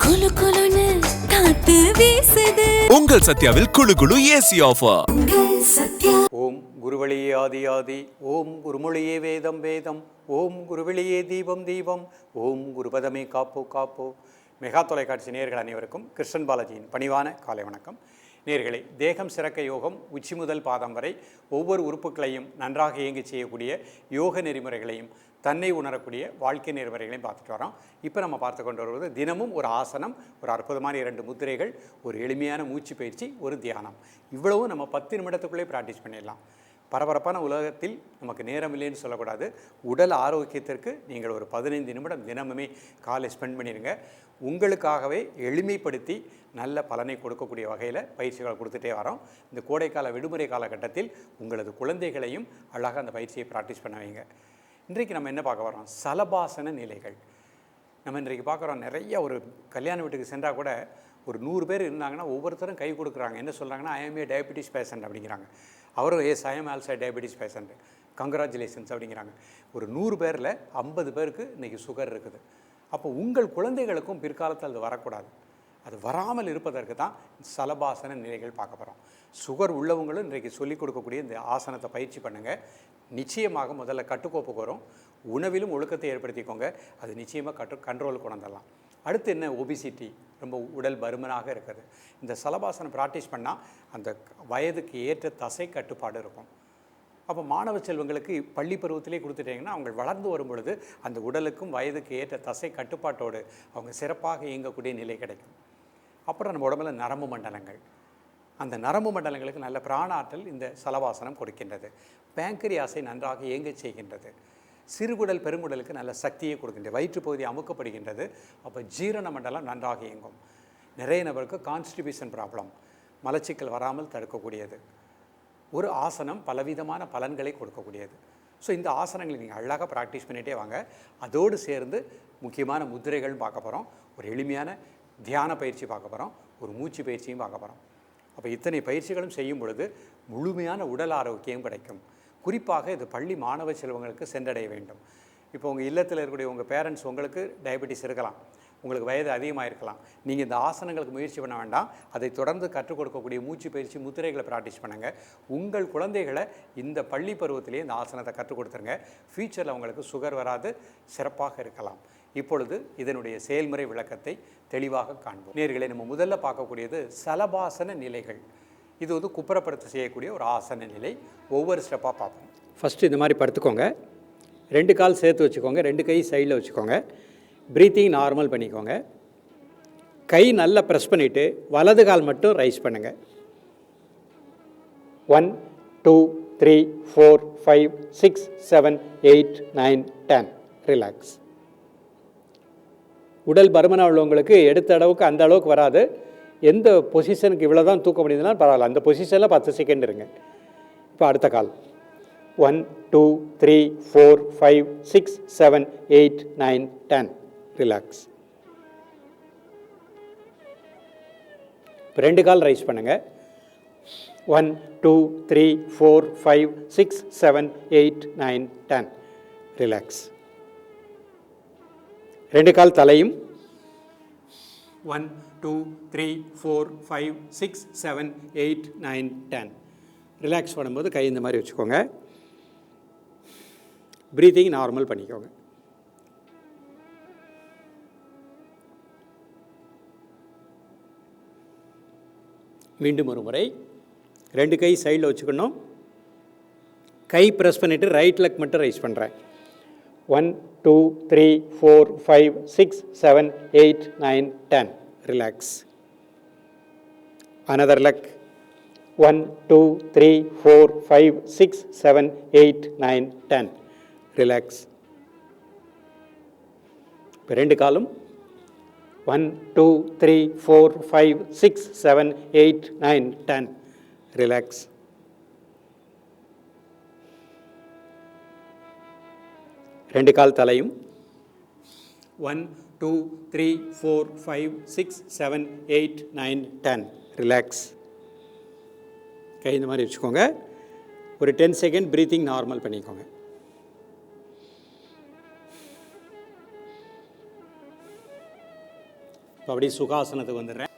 குளு குளுன்னு காத்து வீசுது. உங்கள் சத்யாவில் குளு குளு ஏசி ஆஃபர். ஓம் குருவழியே ஆதி ஆதி, ஓம் குருமொழியே வேதம் வேதம், ஓம் குருவெளியே தீபம் தீபம், ஓம் குருபதமே காப்போ காப்போ. மெகா தொலைக்காட்சி நேயர்கள் அனைவருக்கும் கிருஷ்ணன் பாலாஜியின் பணிவான காலை வணக்கம். நேயர்களே, தேகம் சிறக்க யோகம் உச்சி முதல் பாதம் வரை ஒவ்வொரு உறுப்புகளையும் நன்றாக இயங்கி செய்யக்கூடிய யோக நெறிமுறைகளையும் தன்னை உணரக்கூடிய வாழ்க்கை நெறிமுறைகளையும் பார்த்துட்டு வரோம். இப்போ நம்ம பார்த்து கொண்டு வருவது தினமும் ஒரு ஆசனம், ஒரு அற்புதமான 2 முத்திரைகள், ஒரு எளிமையான மூச்சு பயிற்சி, ஒரு தியானம். இவ்வளவும் நம்ம 10 நிமிடத்துக்குள்ளே ப்ராக்டிஸ் பண்ணிடலாம். பரபரப்பான உலகத்தில் நமக்கு நேரம் இல்லைன்னு சொல்லக்கூடாது. உடல் ஆரோக்கியத்திற்கு நீங்கள் ஒரு 15 நிமிடம் தினமுமே காலை ஸ்பெண்ட் பண்ணிடுங்க. உங்களுக்காகவே எளிமைப்படுத்தி நல்ல பலனை கொடுக்கக்கூடிய வகையில் பயிற்சிகளை கொடுத்துட்டே வரோம். இந்த கோடைக்கால விடுமுறை காலகட்டத்தில் உங்களது குழந்தைகளையும் அழகாக அந்த பயிற்சியை ப்ராக்டிஸ் பண்ண வைங்க. இன்றைக்கு நம்ம என்ன பார்க்க வரோம்? சலபாசன நிலைகள். நம்ம இன்றைக்கு பார்க்குறோம், நிறைய ஒரு கல்யாண வீட்டுக்கு சென்றால் கூட ஒரு 100 பேர் இருந்தாங்கன்னா ஒவ்வொருத்தரும் கை கொடுக்குறாங்க. என்ன சொல்கிறாங்கன்னா, I am a diabetes patient அப்படிங்கிறாங்க. அவரும் yes I am also diabetes patient, congratulations அப்படிங்கிறாங்க. ஒரு 100 பேரில் 50 பேருக்கு இன்றைக்கி சுகர் இருக்குது. அப்போ உங்கள் குழந்தைகளுக்கும் பிற்காலத்தில் அது வரக்கூடாது. அது வராமல் இருப்பதற்கு தான் சலபாசன நிலைகள் பார்க்க போகிறோம். சுகர் உள்ளவங்களும் இன்றைக்கு சொல்லிக் கொடுக்கக்கூடிய இந்த ஆசனத்தை பயிற்சி பண்ணுங்கள். நிச்சயமாக முதல்ல கட்டுக்கோப்புக்கு வரும். உணவிலும் ஒழுக்கத்தை ஏற்படுத்திக்கோங்க. அது நிச்சயமாக கண்ட்ரோலுக்கு கொண்டு வந்துடலாம். அடுத்து என்ன? ஒபிசிட்டி, ரொம்ப உடல் பருமனாக இருக்கிறது. இந்த சலபாசனம் ப்ராக்டிஸ் பண்ணால் அந்த வயதுக்கு ஏற்ற தசை கட்டுப்பாடு இருக்கும். அப்போ மாணவ செல்வங்களுக்கு பள்ளி பருவத்திலே கொடுத்துட்டிங்கன்னா அவங்க வளர்ந்து வரும் பொழுது அந்த உடலுக்கும் வயதுக்கு ஏற்ற தசை கட்டுப்பாட்டோடு அவங்க சிறப்பாக இயங்கக்கூடிய நிலை கிடைக்கும். அப்புறம் நம்ம உடம்புல நரம்பு மண்டலங்கள், அந்த நரம்பு மண்டலங்களுக்கு நல்ல பிராண ஆற்றல் இந்த சலபாசனம் கொடுக்கின்றது. பேங்கரியாஸை நன்றாக இயங்க செய்கின்றது. சிறுகுடல் பெருங்குடலுக்கு நல்ல சக்தியை கொடுக்கின்றது. வயிற்றுப்பகுதி அமுக்கப்படுகின்றது. அப்போ ஜீரண மண்டலம் நன்றாக இயங்கும். நிறைய நபருக்கு கான்ஸ்டிபியூஷன் ப்ராப்ளம், மலச்சிக்கல் வராமல் தடுக்கக்கூடியது. ஒரு ஆசனம் பலவிதமான பலன்களை கொடுக்கக்கூடியது. ஸோ இந்த ஆசனங்களை நீங்கள் அழகாக ப்ராக்டிஸ் பண்ணிகிட்டே வாங்க. அதோடு சேர்ந்து முக்கியமான முத்திரைகள் பார்க்க போகிறோம். ஒரு எளிமையான தியான பயிற்சி பார்க்க போகிறோம். ஒரு மூச்சு பயிற்சியும் பார்க்க போகிறோம். அப்போ இத்தனை பயிற்சிகளும் செய்யும் பொழுது முழுமையான உடல் ஆரோக்கியம் கிடைக்கும். குறிப்பாக இது பள்ளி மாணவ செல்வங்களுக்கு சென்றடைய வேண்டும். இப்போ உங்கள் இல்லத்தில் இருக்கக்கூடிய உங்கள் பேரண்ட்ஸ், உங்களுக்கு டயபெட்டிஸ் இருக்கலாம், உங்களுக்கு வயது அதிகமாக இருக்கலாம். நீங்கள் இந்த ஆசனங்களுக்கு முயற்சி பண்ண வேண்டாம். அதை தொடர்ந்து கற்றுக் கொடுக்கக்கூடிய மூச்சு பயிற்சி முத்திரைகளை ப்ராக்டிஸ் பண்ணுங்கள். உங்கள் குழந்தைகளை இந்த பள்ளி பருவத்திலேயே இந்த ஆசனத்தை கற்றுக் கொடுத்துருங்க. ஃப்யூச்சரில் அவங்களுக்கு சுகர் வராது, சிறப்பாக இருக்கலாம். இப்பொழுது இதனுடைய செயல்முறை விளக்கத்தை தெளிவாக காண்போம். நேயர்களே, நம்ம முதல்ல பார்க்கக்கூடியது சலபாசன நிலைகள். இது குப்புறப்படுத்த செய்யக்கூடிய ஒரு ஆசன நிலை. ஒவ்வொரு ஸ்டெப்பாக பார்ப்போம். ஃபஸ்ட்டு இந்த மாதிரி படுத்துக்கோங்க. 2 கால் சேர்த்து வச்சுக்கோங்க. 2 கை சைடில் வச்சுக்கோங்க. ப்ரீத்திங் நார்மல் பண்ணிக்கோங்க. கை நல்லா ப்ரெஸ் பண்ணிவிட்டு வலது கால் மட்டும் ரைஸ் பண்ணுங்கள். 1 2 3 4 5 6 7 8 9 10. ரிலாக்ஸ். உடல் பருமனாக உள்ளவங்களுக்கு எடுத்த அளவுக்கு அந்த அளவுக்கு வராது. எந்த பொசிஷனுக்கு இவ்வளோ தான் தூக்க முடியுதுனாலும் பரவாயில்ல, அந்த பொசிஷனில் 10 செகண்ட் இருங்க. இப்போ அடுத்த கால் 1 2 3 4 5 6 7 8 9 10. ரிலாக்ஸ். இப்போ 2 கால் ரைஸ் பண்ணுங்கள். 1 2 3 4 5 6 7 8 9 10. ரிலாக்ஸ். 2 கால் தலையும் 1 2 3 4 5 6 7 8 9 10. ரிலாக்ஸ் பண்ணும்போது கை இந்த மாதிரி வச்சுக்கோங்க. ப்ரீத்திங் நார்மல் பண்ணிக்கோங்க. மீண்டும் ஒரு முறை 2 கை சைடில் வச்சுக்கணும். கை ப்ரெஸ் பண்ணிவிட்டு ரைட் லெக் மட்டும் ரைஸ் பண்ணுறேன். 1 2 3 4 5 6 7 8 9 10. ரிலாக்ஸ். Another leg 1 2 3 4 5 6 7 8 9 10. ரிலாக்ஸ். இப்போ 2 காலும் 1 2 3 4 5 6 7 8 9 10. ரிலாக்ஸ். ரெண்டு கால் தலையும் 1 2 3 4 5 6 7 8 9 10. ரிலாக்ஸ். கை இந்த மாதிரி வச்சுக்கோங்க. ஒரு 10 செகண்ட் ப்ரீத்திங் நார்மல் பண்ணிக்கோங்க. இப்போ அப்படியே சுகாசனத்துக்கு வந்துடுறேன்.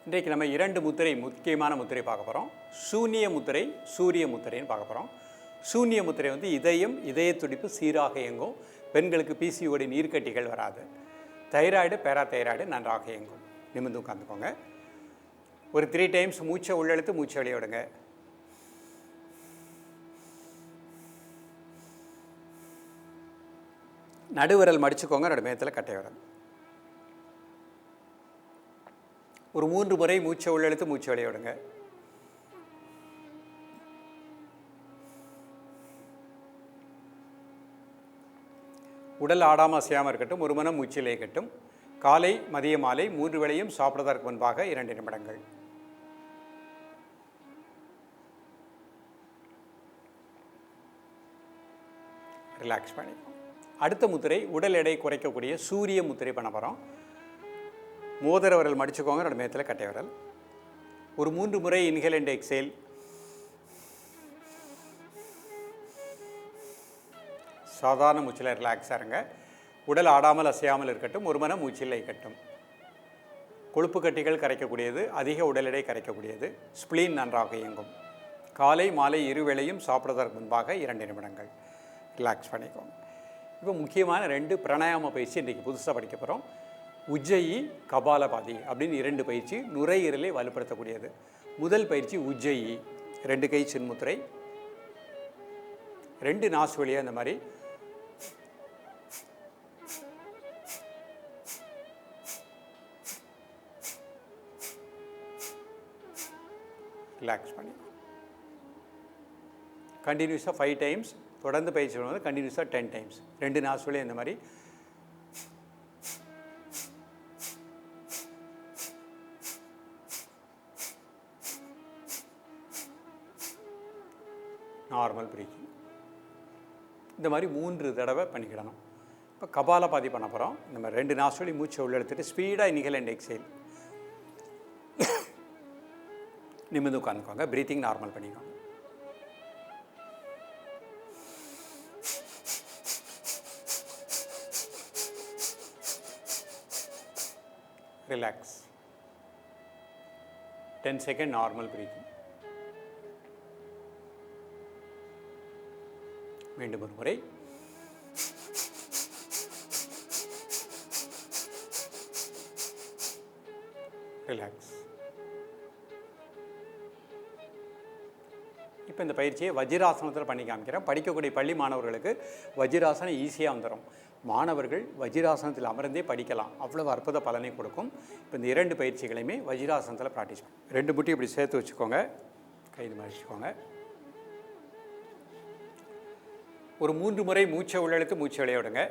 இன்றைக்கு நம்ம 2 முத்திரை, முக்கியமான முத்திரை பார்க்க போகிறோம். சூன்ய முத்திரை, சூரிய முத்திரைன்னு பார்க்க போகிறோம். சூன்ய முத்திரை வந்து இதய துடிப்பு சீராக இயங்கும். பெண்களுக்கு பிசிஓடி நீர்க்கட்டிகள் வராது. தைராய்டு, பேராதைராய்டு நன்றாக இயங்கும். நிமிர்ந்து உட்காந்துக்கோங்க. ஒரு 3 டைம்ஸ் மூச்சை உள்ளெழுத்து மூச்சை வெளியே விடுங்க. நடுவிரல் மடிச்சுக்கோங்க, நடுமையத்தில் கட்டை விரல். ஒரு 3 முறை மூச்சை உள்ளெழுத்து மூச்சை வெளியே விடுங்க. உடல் ஆடாமல் அசையாமல் இருக்கட்டும். ஒரு மனம் மூச்சிலே இருக்கட்டும். காலை, மதிய, மாலை 3 வேளையும் சாப்பிடுவதற்கு முன்பாக 2 நிமிடங்கள். ரிலாக்ஸ் பண்ணி. அடுத்த முத்திரை உடல் எடை குறைக்கக்கூடிய சூரிய முத்திரை பண்ண போகிறோம். மோதிர விரல் மடிச்சுக்கோங்க, நடுமையத்தில் கட்டை விரல். ஒரு 3 முறை இன்ஹேல் அண்ட் எக்ஸேல். சாதாரண மூச்சில் ரிலாக்ஸாக இருங்க. உடல் ஆடாமல் அசையாமல் இருக்கட்டும். ஒரு மனம் மூச்சில் இருக்கட்டும். கொழுப்பு கட்டிகள் கரைக்கக்கூடியது, அதிக உடல் எடை கரைக்கக்கூடியது. ஸ்ப்ளீன் நன்றாக இயங்கும். காலை, மாலை 2 வேளையும் சாப்பிடுவதற்கு முன்பாக 2 நிமிடங்கள். ரிலாக்ஸ் பண்ணிக்கோங்க. இப்போ முக்கியமான 2 பிராணாயாம பயிற்சி இன்றைக்கு புதுசாக படிக்க போகிறோம். உஜ்ஜயி, கபாலபாதி அப்படின்னு 2 பயிற்சி நுரையீரலை வலுப்படுத்தக்கூடியது. முதல் பயிற்சி உஜ்ஜயி. 2 கை சின்முத்திரை, 2 நாசு வழியாக இந்த மாதிரி ரிலாக்ஸ் பண்ணி கண்டினியூஸாக 5 டைம்ஸ் தொடர்ந்து பயிற்சி பண்ணுவது. கண்டினியூஸாக 10 டைம்ஸ் 2 நாசு வழியாக இந்த மாதிரி நார்மல் பிரீத்திங். இந்த மாதிரி 3 தடவை பண்ணிக்கிடணும். இப்போ கபாலபாதி பண்ண போகிறோம். நம்ம 2 நாசுவலி மூச்சை உள்ள எடுத்துகிட்டு ஸ்பீடாக இன்ஹேல் அண்ட் எக்ஸேல். நிமிர்ந்து உட்காந்துக்கோங்க. பிரீத்திங் நார்மல் பண்ணிக்கோங்க. ரிலாக்ஸ். 10 second normal breathing. மீண்டும் ஒரு முறை. ரிலாக்ஸ். இப்போ இந்த பயிற்சியை வஜ்ராசனத்தில் பண்ணி காமிக்கிறேன். படிக்கக்கூடிய பள்ளி மாணவர்களுக்கு வஜ்ராசனம் ஈஸியாக வந்துடும். மாணவர்கள் வஜ்ராசனத்தில் அமர்ந்தே படிக்கலாம். அவ்வளவு அற்புத பலனை கொடுக்கும். இப்போ இந்த 2 பயிற்சிகளையுமே வஜ்ராசனத்தில் ப்ராக்டிஸ் பண்ணும். 2 முட்டி இப்படி சேர்த்து வச்சுக்கோங்க. கைது மாதிரி வச்சுக்கோங்க. ஒரு 3 முறை மூச்சை உள்ளெழுத்து மூச்சை வெளியே விடுங்க.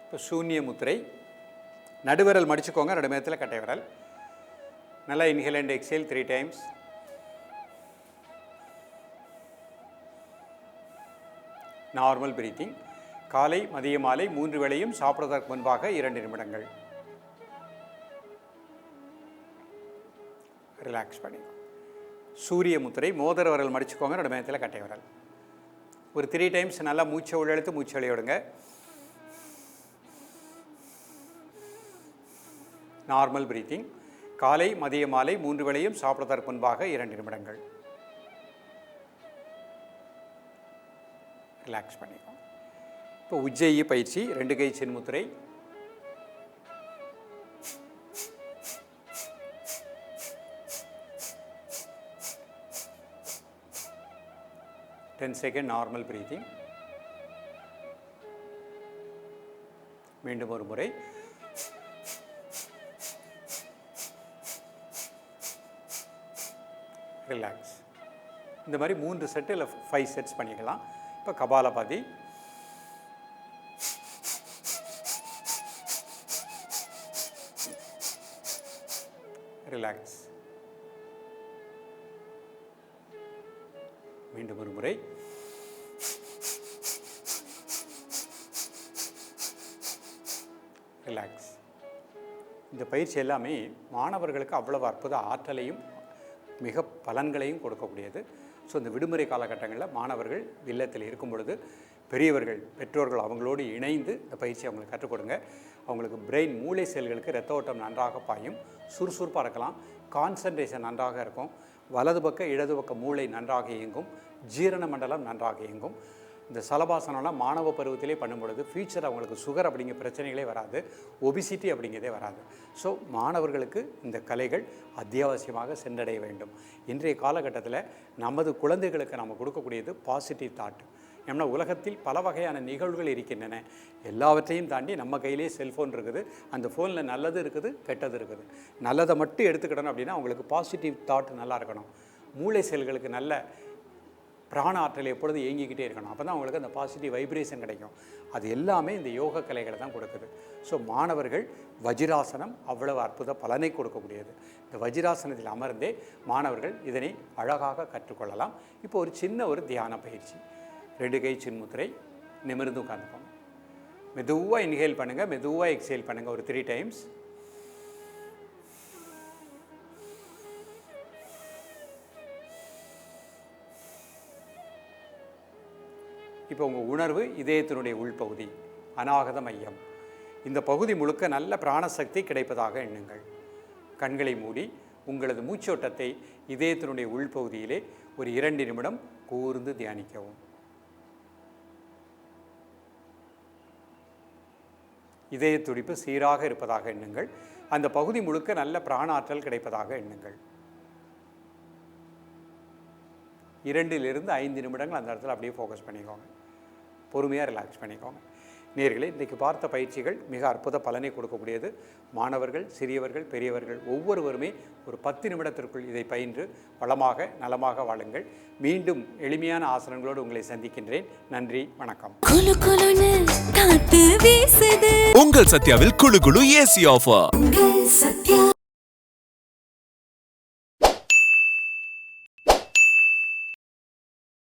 இப்போ சூன்ய முத்திரை. நடுவிரல் மடிச்சுக்கோங்க, நடுமையத்தில் கட்டை விரல். நல்லா inhale and exhale 3 times. Normal breathing. காலை, மதிய, மாலை 3 வேளையும் சாப்பிடுவதற்கு முன்பாக 2 நிமிடங்கள். ரிலாக்ஸ் பண்ணி. சூரிய முத்திரை. மோதிர விரல் மடிச்சுக்கோங்க, நடுமையத்தில் கட்டை விரல். ஒரு 3 டைம்ஸ் நல்லா மூச்சை உள்ளெழுத்து மூச்சை வெளியே விடுங்க. Normal breathing. காலை, மதிய, மாலை 3 வேளையும் சாப்பிடுவதற்கு முன்பாக 2 நிமிடங்கள். ரிலாக்ஸ் பண்ணிக்கோங்க. இப்போ உஜ்ஜயி பயிற்சி. 2 கை சின்முத்திரை. Ten second normal breathing. மீண்டும் ஒரு முறை. ரிலாக்ஸ். இந்த மாதிரி 3 செட்டு இல்லை 5 செட்ஸ் பண்ணிக்கலாம். இப்போ கபாலபாதி. ரிலாக்ஸ். மீண்டும் ஒரு முறை. ரிலாக்ஸ். இந்த பயிற்சி எல்லாமே மாணவர்களுக்கு அவ்வளவு அற்புத ஆற்றலையும் மிக பலன்களையும் கொடுக்கக்கூடியது. ஸோ இந்த விடுமுறை காலகட்டங்களில் மாணவர்கள் இல்லத்தில் இருக்கும் பொழுது பெரியவர்கள் பெற்றோர்கள் அவங்களோடு இணைந்து இந்த பயிற்சி அவங்களுக்கு கற்றுக் கொடுங்க. அவங்களுக்கு பிரெயின் மூளை செல்களுக்கு இரத்த ஓட்டம் நன்றாக பாயும், சுறுசுறுப்பாக இருக்கலாம், கான்சன்ட்ரேஷன் நன்றாக இருக்கும், வலது பக்க இடது பக்க மூளை நன்றாக இயங்கும், ஜீரண மண்டலம் நன்றாக இயங்கும். இந்த சலபாசனம்லாம் மாணவ பருவத்திலே பண்ணும் பொழுது ஃபியூச்சர் அவங்களுக்கு சுகர் அப்படிங்கிற பிரச்சனைகளே வராது, ஒபிசிட்டி அப்படிங்கிறதே வராது. ஸோ மாணவர்களுக்கு இந்த கலைகள் அத்தியாவசியமாக சென்றடைய வேண்டும். இன்றைய காலகட்டத்தில் நமது குழந்தைகளுக்கு நம்ம கொடுக்கக்கூடியது பாசிட்டிவ் தாட். ஏன்னா உலகத்தில் பல வகையான நிகழ்வுகள் இருக்கின்றன. எல்லாவற்றையும் தாண்டி நம்ம கையிலே செல்ஃபோன் இருக்குது. அந்த ஃபோனில் நல்லது இருக்குது, கெட்டது இருக்குது. நல்லதை மட்டும் எடுத்துக்கிடணும் அப்படின்னா அவங்களுக்கு பாசிட்டிவ் தாட் நல்லா இருக்கணும். மூளை செல்களுக்கு நல்ல பிராண ஆற்றல் எப்பொழுதும் இயங்கிக்கிட்டே இருக்கணும். அப்போ தான் அவங்களுக்கு அந்த பாசிட்டிவ் வைப்ரேஷன் கிடைக்கும். அது எல்லாமே இந்த யோக கலைகளை தான் கொடுக்குது. ஸோ மாணவர்கள் வஜ்ராசனம் அவ்வளவு அற்புத பலனை கொடுக்கக்கூடியது. இந்த வஜ்ராசனத்தில் அமர்ந்தே மாணவர்கள் இதனை அழகாக கற்றுக்கொள்ளலாம். இப்போ ஒரு சின்ன ஒரு தியான பயிற்சி. 2 கை சின்முத்திரை, நிமிர்ந்து உட்காந்துக்கோங்க. மெதுவாக இன்ஹேல் பண்ணுங்கள், மெதுவாக எக்ஸேல் பண்ணுங்கள் ஒரு 3 டைம்ஸ். இப்போ உங்கள் உணர்வு இதயத்தினுடைய உள்பகுதி, அநாகத மையம். இந்த பகுதி முழுக்க நல்ல பிராணசக்தி கிடைப்பதாக எண்ணுங்கள். கண்களை மூடி உங்களது மூச்சோட்டத்தை இதயத்தினுடைய உள்பகுதியிலே ஒரு 2 நிமிடம் கூர்ந்து தியானிக்கவும். இதய துடிப்பு சீராக இருப்பதாக எண்ணுங்கள். அந்த பகுதி முழுக்க நல்ல பிராண ஆற்றல் கிடைப்பதாக எண்ணுங்கள். 2லிருந்து 5 நிமிடங்கள் அந்த இடத்துல அப்படியே ஃபோக்கஸ் பண்ணிக்கோங்க. பொறுமையாக ரிலாக்ஸ் பண்ணிக்கோங்க. நேயர்களே, இன்றைக்கு பார்த்த பயிற்சிகள் மிக அற்புத பலனை கொடுக்கக்கூடியது. மாணவர்கள், சிறியவர்கள், பெரியவர்கள் ஒவ்வொருவருமே ஒரு 10 நிமிடத்திற்குள் இதை பயின்று வளமாக நலமாக வாழுங்கள். மீண்டும் எளிமையான ஆசனங்களோடு உங்களை சந்திக்கின்றேன். நன்றி, வணக்கம். குலு குலுன்னு காத்து வீசுது. உங்கள் சத்யாவில் குளு குளு ஏசி ஆஃபர். உங்கள் சத்யா.